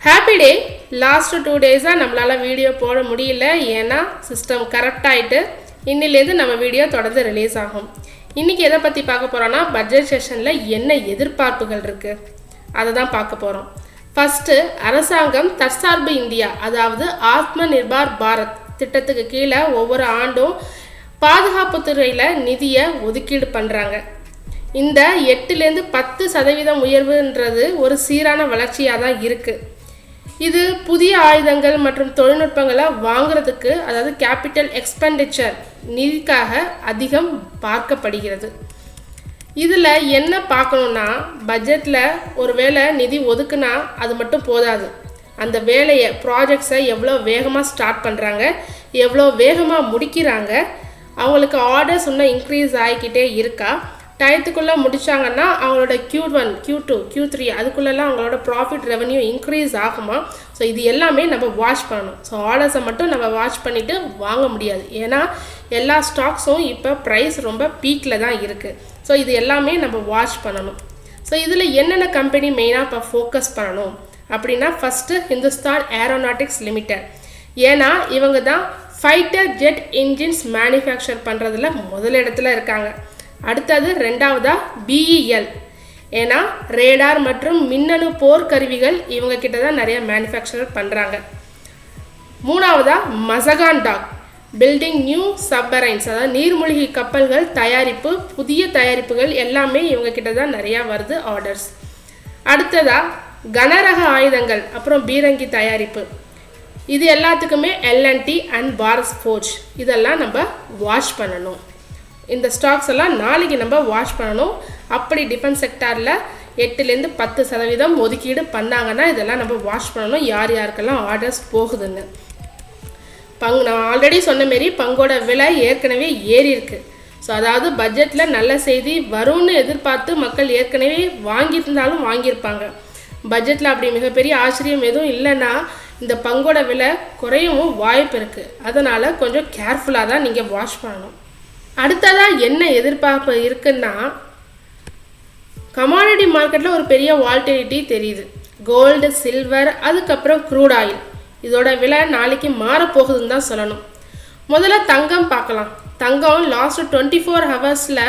Happy day. Last 2 டேஸாக நம்மளால் video போட முடியல, ஏன்னா சிஸ்டம் கரெக்ட் ஆகிட்டு இன்னிலேருந்து நம்ம வீடியோ தொடர்ந்து ரிலீஸ் ஆகும். இன்றைக்கி எதை பற்றி பார்க்க போகிறோன்னா, பட்ஜெட் செஷனில் என்ன எதிர்பார்ப்புகள் இருக்குது அதை தான் பார்க்க போகிறோம். ஃபஸ்ட்டு, அரசாங்கம் தற்சார்பு இந்தியா, அதாவது ஆத்ம நிர்பார் பாரத் திட்டத்துக்கு கீழே ஒவ்வொரு ஆண்டும் பாதுகாப்புத்துறையில் நிதியை ஒதுக்கீடு பண்ணுறாங்க. இந்த 8-10% உயர்வுன்றது ஒரு சீரான வளர்ச்சியாக தான் இருக்குது. இது புதிய ஆயுதங்கள் மற்றும் தொழில்நுட்பங்களை வாங்குறதுக்கு, அதாவது கேபிட்டல் எக்ஸ்பெண்டிச்சர் நிதிக்காக அதிகம் பார்க்கப்படுகிறது. இதில் என்ன பார்க்கணுன்னா, பட்ஜெட்டில் ஒரு வேளை நிதி ஒதுக்குனா அது மட்டும் போதாது. அந்த வேலையை, ப்ராஜெக்ட்ஸை எவ்வளோ வேகமாக ஸ்டார்ட் பண்ணுறாங்க, எவ்வளோ வேகமாக முடிக்கிறாங்க, அவங்களுக்கு ஆர்டர்ஸ் இன்னும் இன்க்ரீஸ் ஆகிக்கிட்டே இருக்கா, டயத்துக்குள்ளே முடித்தாங்கன்னா அவங்களோட Q1, Q2, Q3 அதுக்குள்ளெல்லாம் அவங்களோட ப்ராஃபிட் ரெவன்யூ இன்க்ரீஸ் ஆகுமா. ஸோ இது எல்லாமே நம்ம வாட்ச் பண்ணணும். ஸோ ஆர்டர்ஸை மட்டும் நம்ம வாட்ச் பண்ணிவிட்டு வாங்க முடியாது, ஏன்னா எல்லா ஸ்டாக்ஸும் இப்போ ப்ரைஸ் ரொம்ப பீக்கில் தான் இருக்குது. ஸோ இது எல்லாமே நம்ம வாட்ச் பண்ணணும். ஸோ இதில் என்னென்ன கம்பெனி மெயினாக இப்போ ஃபோக்கஸ் பண்ணணும் அப்படின்னா, ஃபஸ்ட்டு ஹிந்துஸ்தான் ஏரோநாட்டிக்ஸ் லிமிடெட். ஏன்னா இவங்க தான் ஃபைட்டர் ஜெட் இன்ஜின்ஸ் மேனுஃபேக்சர் பண்ணுறதுல முதலிடத்தில் இருக்காங்க. அடுத்தது ரெண்டாவதாக BEL, ஏன்னா ரேடார் மற்றும் மின்னணு போர்க்கருவிகள் இவங்க கிட்ட தான் நிறைய மேனுஃபேக்சர் பண்ணுறாங்க. மூணாவதாக Mazagon dock, building new submarines, அதாவது நீர்மூழ்கி கப்பல்கள் தயாரிப்பு, புதிய தயாரிப்புகள் எல்லாமே இவங்க கிட்ட தான் நிறையா வருது ஆர்டர்ஸ். அடுத்ததாக கனரக ஆயுதங்கள், அப்புறம் பீரங்கி தயாரிப்பு, இது எல்லாத்துக்குமே L&T அண்ட் பாரத் ஃபோர்ஜ், இதெல்லாம் நம்ம வாட்ச் பண்ணணும். இந்த ஸ்டாக்ஸ் எல்லாம் நாளைக்கு நம்ம வாட்ச் பண்ணணும். அப்படி டிஃபென்ஸ் செக்டாரில் 8-10% ஒதுக்கீடு பண்ணாங்கன்னா இதெல்லாம் நம்ம வாட்ச் பண்ணணும், யார் யாருக்கெல்லாம் ஆர்டர்ஸ் போகுதுன்னு. நான் ஆல்ரெடி சொன்ன மாரி பங்கோட விலை ஏற்கனவே ஏறி இருக்கு. ஸோ அதாவது பட்ஜெட்டில் நல்ல செய்தி வரும்னு எதிர்பார்த்து மக்கள் ஏற்கனவே வாங்கியிருந்தாலும் வாங்கியிருப்பாங்க. பட்ஜெட்டில் அப்படி மிகப்பெரிய ஆச்சரியம் எதுவும் இல்லைன்னா இந்த பங்கோட விலை குறையவும் வாய்ப்பு இருக்குது. அதனால் கொஞ்சம் கேர்ஃபுல்லாக தான் நீங்கள் வாட்ச் பண்ணணும். அடுத்ததாக என்ன எதிர்பார்ப்பு இருக்குன்னா, கமாடிட்டி மார்க்கெட்டில் ஒரு பெரிய வால்டிலிட்டி தெரியுது. கோல்டு, சில்வர், அதுக்கப்புறம் க்ரூட் ஆயில், இதோட விலை நாளைக்கு மாறப்போகுதுன்னு தான் சொல்லணும். முதல்ல தங்கம் பார்க்கலாம். தங்கம் லாஸ்ட் 24 ஹவர்ஸில்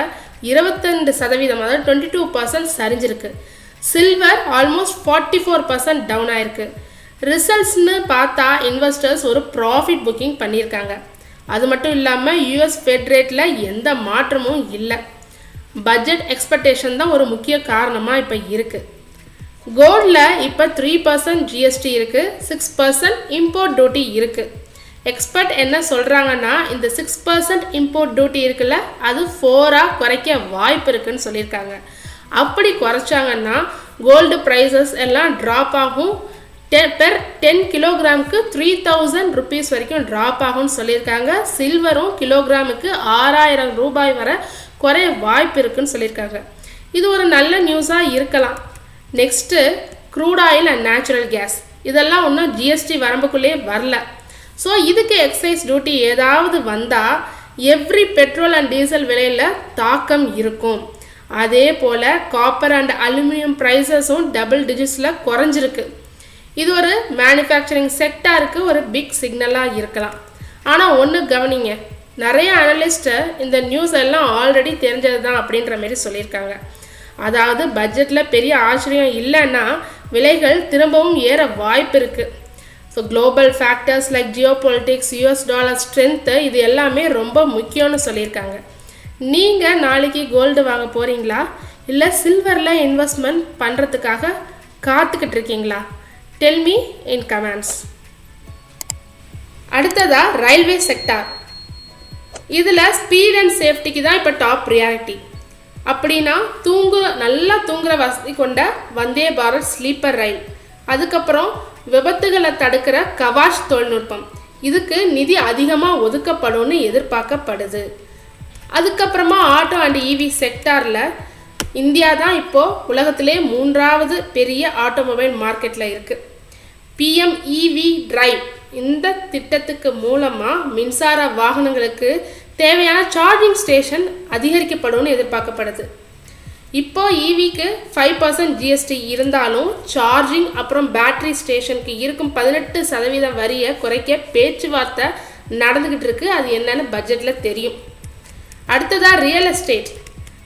22%, அதாவது 22% சரிஞ்சிருக்கு. சில்வர் ஆல்மோஸ்ட் 44% டவுன் ஆயிருக்கு. ரிசல்ட்ஸ்னு பார்த்தா இன்வெஸ்டர்ஸ் ஒரு ப்ராஃபிட் புக்கிங் பண்ணியிருக்காங்க. அது மட்டும் இல்லாமல் US ஃபெட் ரேட்டில் எந்த மாற்றமும் இல்லை. பட்ஜெட் எக்ஸ்பெக்டேஷன் தான் ஒரு முக்கிய காரணமாக இப்போ இருக்குது. கோல்டில் இப்போ 3% GST இருக்குது, 6% இம்போர்ட் டியூட்டி இருக்குது. எக்ஸ்பர்ட் என்ன சொல்கிறாங்கன்னா, இந்த 6% இம்போர்ட் டியூட்டி இருக்குல்ல, அது 4ஆக குறைக்க வாய்ப்பு இருக்குன்னு சொல்லியிருக்காங்க. அப்படி குறைச்சாங்கன்னா கோல்டு ப்ரைஸஸ் எல்லாம் ட்ராப் ஆகும். பெர் 10 கிலோகிராமுக்கு 3000 rupees வரைக்கும் ட்ராப் ஆகும்னு சொல்லியிருக்காங்க. சில்வரும் கிலோகிராமுக்கு 6000 ரூபாய் வரை குறைய வாய்ப்பு இருக்குன்னு சொல்லியிருக்காங்க. இது ஒரு நல்ல நியூஸாக இருக்கலாம். Next crude oil and natural gas, இதெல்லாம் இன்னும் GST வரம்புக்குள்ளே வரல. ஸோ இதுக்கு எக்ஸைஸ் டியூட்டி ஏதாவது வந்தால் எவ்ரி பெட்ரோல் அண்ட் டீசல் விலையில் தாக்கம் இருக்கும். அதே போல் காப்பர் அண்ட் அலுமினியம் ப்ரைஸஸும் டபுள் டிஜிட்ஸில் குறைஞ்சிருக்கு. இது ஒரு மேனுஃபேக்சரிங் செக்டாருக்கு ஒரு பிக் சிக்னலாக இருக்கலாம். ஆனால் ஒன்று கவனிங்க, நிறைய அனலிஸ்ட்டு இந்த நியூஸ் எல்லாம் ஆல்ரெடி தெரிஞ்சது தான் அப்படின்ற மாரி சொல்லியிருக்காங்க. அதாவது பட்ஜெட்டில் பெரிய ஆச்சரியம் இல்லைன்னா விலைகள் திரும்பவும் ஏற வாய்ப்பு இருக்குது. So global factors like geopolitics, US dollar strength, இது எல்லாமே ரொம்ப முக்கியம்னு சொல்லியிருக்காங்க. நீங்கள் நாளைக்கு கோல்டு வாங்க போகிறீங்களா, இல்லை சில்வரில் இன்வெஸ்ட்மெண்ட் பண்ணுறதுக்காக காத்துக்கிட்டு இருக்கீங்களா? Tell me in comments. அடுத்ததாக ரயில்வே செக்டார். இதில் ஸ்பீட் அண்ட் சேஃப்டிக்கு தான் இப்போ டாப் ப்ரியாரிட்டி. அப்படின்னா நல்லா தூங்குற வசதி கொண்ட வந்தே பாரத் ஸ்லீப்பர் ரயில், அதுக்கப்புறம் விபத்துகளை தடுக்கிற கவாஷ் தொழில்நுட்பம், இதுக்கு நிதி அதிகமாக ஒதுக்கப்படும்னு எதிர்பார்க்கப்படுது. அதுக்கப்புறமா ஆட்டோ அண்ட் EV செக்டாரில் இந்தியா தான் இப்போது உலகத்திலே 3வது பெரிய ஆட்டோமொபைல் மார்க்கெட்டில் இருக்குது. PM EV டிரைவ், இந்த திட்டத்துக்கு மூலமாக மின்சார வாகனங்களுக்கு தேவையான சார்ஜிங் ஸ்டேஷன் அதிகரிக்கப்படும்னு எதிர்பார்க்கப்படுது. இப்போ ஈவிக்கு 5% ஜிஎஸ்டி இருந்தாலும் சார்ஜிங் அப்புறம் பேட்டரி ஸ்டேஷனுக்கு இருக்கும் 18% வரியை குறைக்க பேச்சுவார்த்தை நடந்துக்கிட்டு இருக்கு. அது என்னன்னு பட்ஜெட்டில் தெரியும். அடுத்ததாக real estate.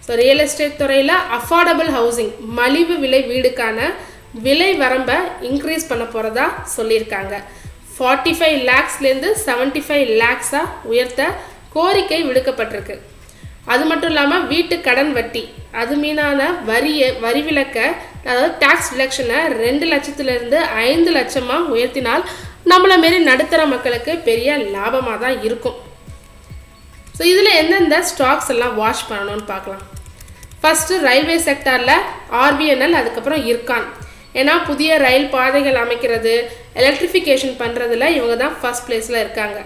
So real estate துறையில் அஃபோர்டபுள் ஹவுசிங் மலிவு விலை வீடுக்கான விலை வரம்பை இன்க்ரீஸ் பண்ண போகிறதா சொல்லியிருக்காங்க. 45 lakhsலேருந்து 75 lakhs உயர்த்த கோரிக்கை விடுக்கப்பட்டிருக்கு. அது மட்டும் இல்லாமல் வீட்டு கடன் வட்டி அது மீதான வரி விலக்க, அதாவது டேக்ஸ் டிடக்ஷனை 2 லட்சத்துலேருந்து 5 லட்சமாக உயர்த்தினால் நம்மளை மாரி நடுத்தர மக்களுக்கு பெரிய லாபமாக தான் இருக்கும். ஸோ இதில் எந்தெந்த ஸ்டாக்ஸ் எல்லாம் வாட்ச் பண்ணணும்னு பார்க்கலாம். ஃபஸ்ட்டு ரயில்வே செக்டாரில் RVNL, அதுக்கப்புறம் இர்கான். ஏன்னா புதிய ரயில் பாதைகள் அமைக்கிறது, எலக்ட்ரிஃபிகேஷன் பண்ணுறதுல இவங்க தான் ஃபர்ஸ்ட் பிளேஸில் இருக்காங்க.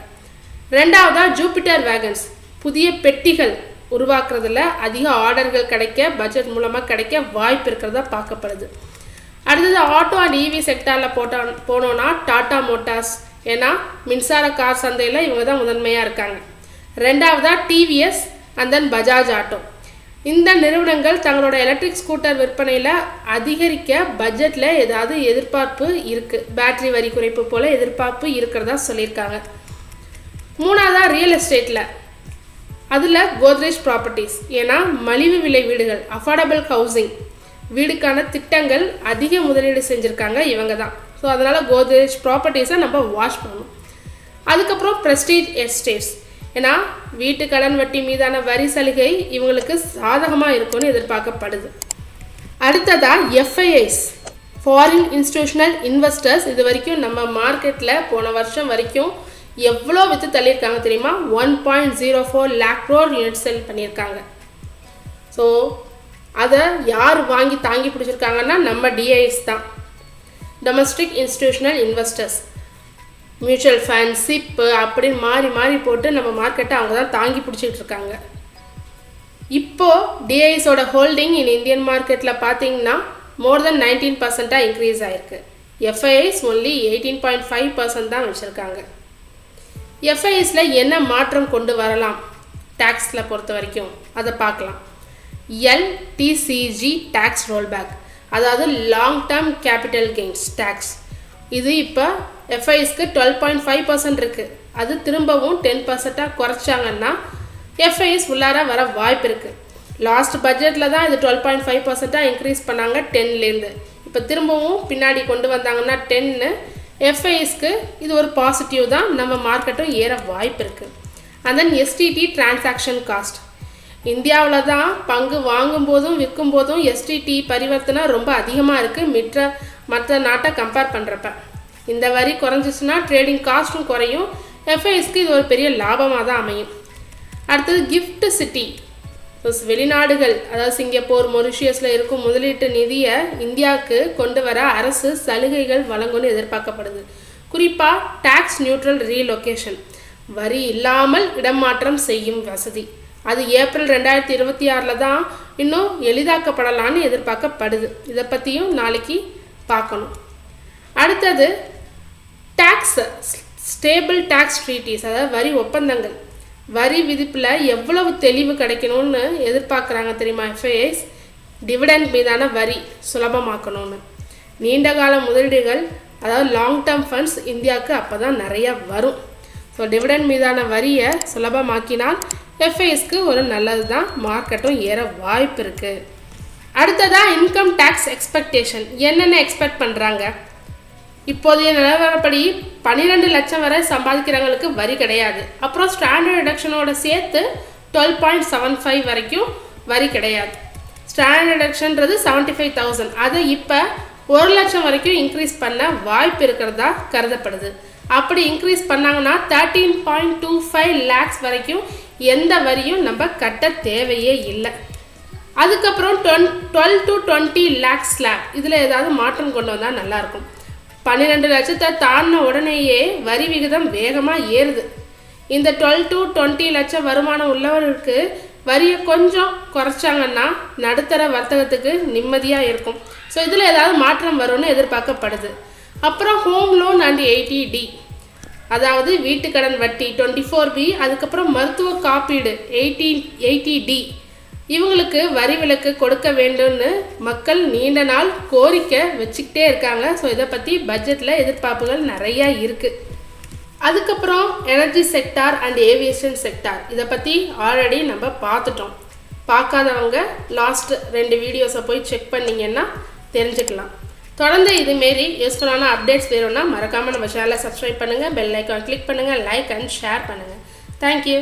ரெண்டாவதாக ஜூபிட்டர் வேகன்ஸ், புதிய பெட்டிகள் உருவாக்குறதுல அதிக ஆர்டர்கள் கிடைக்க, பட்ஜெட் மூலமாக கிடைக்க வாய்ப்பு இருக்கிறதா பார்க்கப்படுது. அடுத்தது ஆட்டோ அண்ட் EV செக்டாரில் போனோன்னா டாடா மோட்டார்ஸ், ஏன்னா மின்சார கார் சந்தையில் இவங்க தான் முதன்மையாக இருக்காங்க. ரெண்டாவதாக TVS and then Bajaj auto. இந்த நிறுவனங்கள் தங்களோட எலக்ட்ரிக் ஸ்கூட்டர் விற்பனையில் அதிகரிக்க பட்ஜெட்டில் ஏதாவது எதிர்பார்ப்பு இருக்குது, பேட்டரி வரி குறைப்பு போல் எதிர்பார்ப்பு இருக்கிறதா சொல்லியிருக்காங்க. மூணாவதாக ரியல் எஸ்டேட்டில் அதில் கோத்ரேஜ் ப்ராப்பர்ட்டிஸ், ஏன்னா மலிவு விலை வீடுகள் அஃபோர்டபுள் ஹவுசிங் வீடுக்கான திட்டங்கள் அதிக முதலீடு செஞ்சுருக்காங்க இவங்க தான். ஸோ அதனால் கோத்ரேஜ் ப்ராப்பர்ட்டிஸை நம்ம வாட்ச் பண்ணணும். அதுக்கப்புறம் ப்ரெஸ்டீஜ் எஸ்டேட்ஸ், ஏன்னா வீட்டு கடன் வட்டி மீதான வரி சலுகை இவங்களுக்கு சாதகமாக இருக்கும்னு எதிர்பார்க்கப்படுது. அடுத்ததாக FIIs, ஃபாரின் இன்ஸ்டிடியூஷனல் இன்வெஸ்டர்ஸ். இது வரைக்கும் நம்ம மார்க்கெட்டில் போன வருஷம் வரைக்கும் எவ்வளோ விற்று தள்ளியிருக்காங்க தெரியுமா? 1.04 lakh crore யூனிட் செல் பண்ணியிருக்காங்க. ஸோ அதை யார் வாங்கி தாங்கி பிடிச்சிருக்காங்கன்னா நம்ம DIs தான், domestic institutional investors. Mutual fund, SIP அப்படின்னு மாறி மாறி போட்டு நம்ம மார்க்கெட்டை அவங்க தான் தாங்கி பிடிச்சிட்டு இருக்காங்க. இப்போது DIஸோட ஹோல்டிங் இன் இந்தியன் மார்க்கெட்டில் பார்த்தீங்கன்னா மோர் தென் 19% இன்க்ரீஸ் ஆகிருக்கு. FIIs ஒன்லி 18.5% தான் வச்சுருக்காங்க. FIIஸில் என்ன மாற்றம் கொண்டு வரலாம் டேக்ஸில் பொறுத்த வரைக்கும் அதை பார்க்கலாம். LTCG டேக்ஸ் ரோல்பேக், அதாவது long term capital gains tax. இது இப்போ FIIஸ்க்கு 12.5% இருக்குது. அது திரும்பவும் 10% குறைச்சாங்கன்னா FIIs உள்ளார வர வாய்ப்பு இருக்குது. லாஸ்ட் பட்ஜெட்டில் தான் இது 12.5% இன்க்ரீஸ் பண்ணாங்க 10லேருந்து. இப்போ திரும்பவும் பின்னாடி கொண்டு வந்தாங்கன்னா 10. FIIஸ்க்கு இது ஒரு பாசிட்டிவ் தான், நம்ம மார்க்கெட்டும் ஏற வாய்ப்பு இருக்குது. And then STT transaction cost. இந்தியாவில் தான் பங்கு வாங்கும் போதும் விற்கும் போதும் STT பரிவர்த்தனை ரொம்ப அதிகமாக இருக்குது மற்ற நாட்டை கம்பேர் பண்ணுறப்ப. இந்த வரி குறைஞ்சிச்சுன்னா ட்ரேடிங் காஸ்ட்டும் குறையும். FIIஸ்க்கு இது ஒரு பெரிய லாபமாக தான் அமையும். அடுத்தது கிஃப்ட் சிட்டி. வெளிநாடுகள், அதாவது சிங்கப்பூர், மொரிஷியஸில் இருக்கும் முதலீட்டு நிதியை இந்தியாவுக்கு கொண்டு வர அரசு சலுகைகள் வழங்கும்னு எதிர்பார்க்கப்படுது. குறிப்பாக டேக்ஸ் நியூட்ரல் ரீலொகேஷன், வரி இல்லாமல் இடமாற்றம் செய்யும் வசதி. அது ஏப்ரல் 2026 தான் இன்னும் எளிதாக்கப்படலான்னு எதிர்பார்க்கப்படுது. இதை பற்றியும் நாளைக்கு பார்க்கணும். அடுத்தது டேக்ஸ் ஸ்டேபிள் டேக்ஸ் ட்ரீட்டிஸ், அதாவது வரி ஒப்பந்தங்கள். வரி விதிப்பில் எவ்வளவு தெளிவு கிடைக்கணும்னு எதிர்பார்க்குறாங்க தெரியுமா FIIs? டிவிடெண்ட் மீதான வரி சுலபமாக்கணும்னு. நீண்டகால முதலீடுகள், அதாவது லாங் டேர்ம் ஃபண்ட்ஸ் இந்தியாவுக்கு அப்போ தான் நிறையா வரும். ஸோ டிவிடெண்ட் மீதான வரியை சுலபமாக்கினால் FIIஸ்க்கு ஒரு நல்லது தான், மார்க்கெட்டும் ஏற வாய்ப்பு இருக்குது. அடுத்ததாக இன்கம் டேக்ஸ் எக்ஸ்பெக்டேஷன். என்னென்ன எக்ஸ்பெக்ட் பண்ணுறாங்க? இப்போதைய நிலவரப்படி 12 லட்சம் வரை சம்பாதிக்கிறவங்களுக்கு வரி கிடையாது. அப்புறம் ஸ்டாண்டர்ட் டிடக்ஷனோட சேர்த்து 12.75 வரைக்கும் வரி கிடையாது. ஸ்டாண்டர்ட் டிடக்ஷன்றது 75,000, அதை இப்போ 1 லட்சம் வரைக்கும் இன்க்ரீஸ் பண்ண வாய்ப்பு இருக்கிறதா கருதப்படுது. அப்படி இன்க்ரீஸ் பண்ணாங்கன்னா 13.25 lakhs வரைக்கும் எந்த வரியும் நம்ம கட்ட தேவையே இல்லை. அதுக்கப்புறம் 12 to 20 lakhs ஸ்லாப், இதில் ஏதாவது மாற்றம் கொண்டு வந்தால் நல்லாயிருக்கும். 12 லட்சத்தை தாண்டின உடனேயே வரி விகிதம் வேகமாக ஏறுது. இந்த 12 to 20 லட்சம் வருமானம் உள்ளவர்களுக்கு வரியை கொஞ்சம் குறைச்சாங்கன்னா நடுத்தர வர்த்தகத்துக்கு நிம்மதியாக இருக்கும். ஸோ இதில் ஏதாவது மாற்றம் வரும்னு எதிர்பார்க்கப்படுது. அப்புறம் ஹோம் லோன் அண்ட் 80D, அதாவது வீட்டுக்கடன் வட்டி 24B, அதுக்கப்புறம் மருத்துவ காப்பீடு 80D. இவங்களுக்கு வரி விலக்கு கொடுக்க வேண்டும்னு மக்கள் நீண்ட நாள் கோரிக்கை வச்சுக்கிட்டே இருக்காங்க. ஸோ இதை பற்றி பட்ஜெட்டில் எதிர்பார்ப்புகள் நிறையா இருக்குது. அதுக்கப்புறம் energy sector and aviation sector இதை பற்றி ஆல்ரெடி நம்ம பார்த்துட்டோம். பார்க்காதவங்க லாஸ்ட் 2 வீடியோஸை போய் செக் பண்ணிங்கன்னா தெரிஞ்சுக்கலாம். தொடர்ந்து இதுமாரி யூஸ்ஃபுல்லான அப்டேட்ஸ் வேணும்னா மறக்காமல் நம்ம சேனலை சப்ஸ்கிரைப் பண்ணுங்கள், பெல் ஐக்கான் கிளிக் பண்ணுங்கள், லைக் அண்ட் ஷேர் பண்ணுங்கள். தேங்க்யூ.